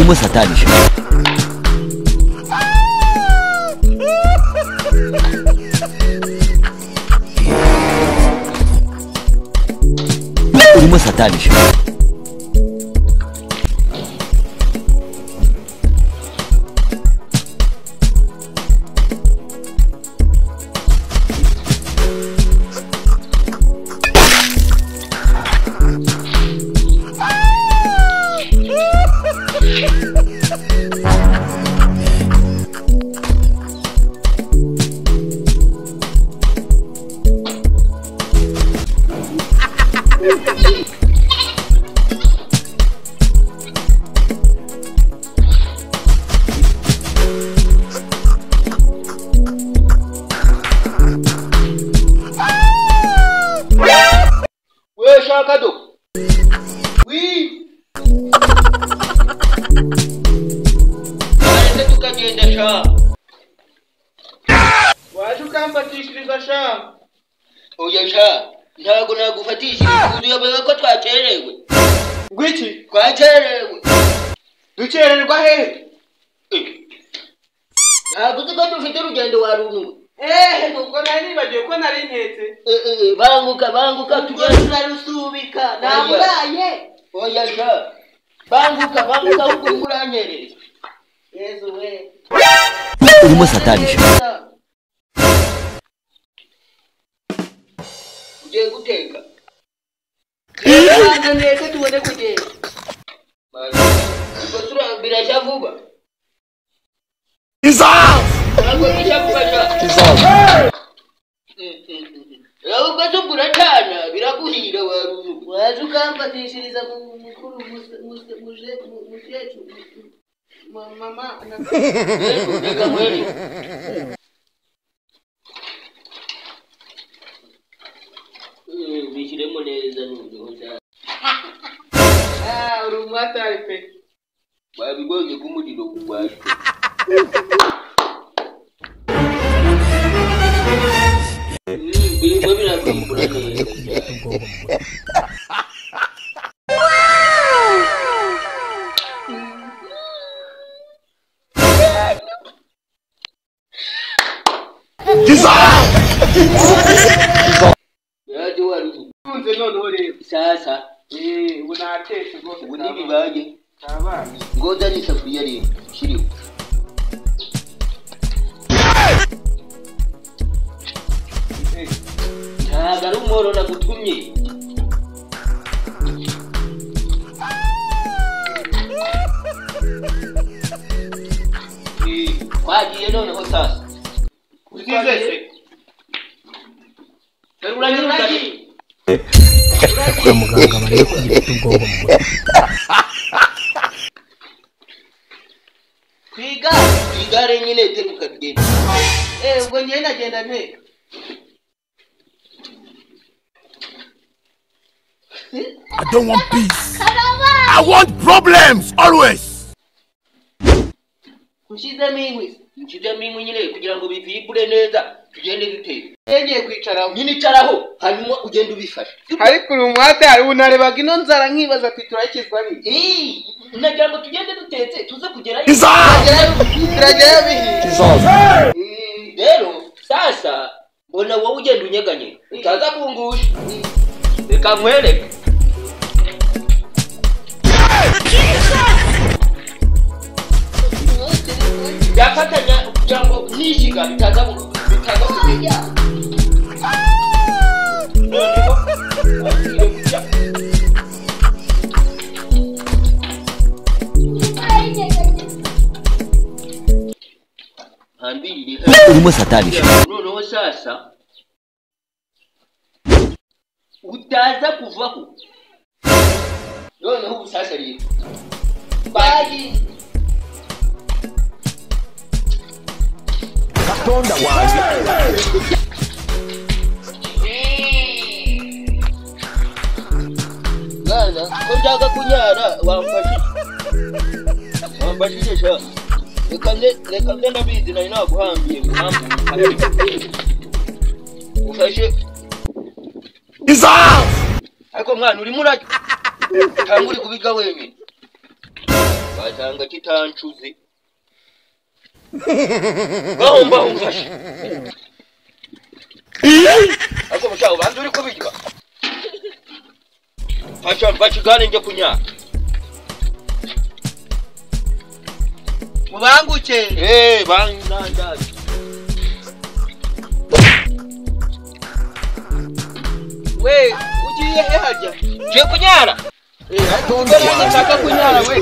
urimo satani sha. Urimo satani sha. Cadeau. Oui. Arrête tout kagenda sha. Waje ukamfatishiriza sha. Oya sha, ntago nagufatishiriza uyobewe ko twacerewe. Ngwiki? Twacerewe. Ducererwa hehe? Ntago tuko dufite urugendo waruntu. Nuko nari bagiye ko nari ntetse. Banguka tugenda turarusubika. Namuraye. Oya sha. Banguka ukuranyereza. Yesu we. Urimo satani sha. Ugiye guteka. Neza tubone kugenda. Uko turambira vuba. Ntabwo Raho bazugura cyane biraguhira waruzu. Waje ukamfatishiriza mukuru mushecu. Mama Reka mweri. Bishiremo neza n'ubuhoza. Urumwatari pe. Babigonye kumudiro kugwaje. Sasa unatesha rwose ubunibi baje abana ngoza ni safuriya rero shiriho ntago ari umoro nagutumye twagiye noneho sasa uzizese uranyuranye kwa muganga barebe ko gifite ubwonko mu mutwe. Kwigare nyine teruka kugenda. Ubwo njye nagenda nteka. I don't want peace. I want problems always. Ushizemo inkwi. Nshizemo inkwi nyine kugira ngo bivibure neza tugende dutera. Ngiye kwicaraho. Nyine icaraho hanyuma ugenda ubifasha. Ariko urumwate ari unarebaga ino nzara nkibaza ati turakizwa ni. Nagira ngo tugende dutetse tuze kugerayo. Turagerayo bihi. Rero sasa mbona wowe ugenda unyeganye utaza kungusha. Reka nkwereke. Yafatanya kugira ngo nishiga bitaza kujya. Urimo satani sha. Noneho sasa utaza kuvaho. Noneho ubusasa rero bagi Katonda wanjye. Gaza ko nshaka kunyara wamfashije sha. Reka nde ndabizi nari naguhambiye muhambu. Ufashe ariko mwana urimo urajya cyangwa uri kubiga wenyine. wasanga kitancuze bahomba umfashe ako mushaho banze uri kubirya fasha mbachigane nje kunyara mubanguke bandandazi we ugiye he hajya je kunyara ariko ndashaka kunyara we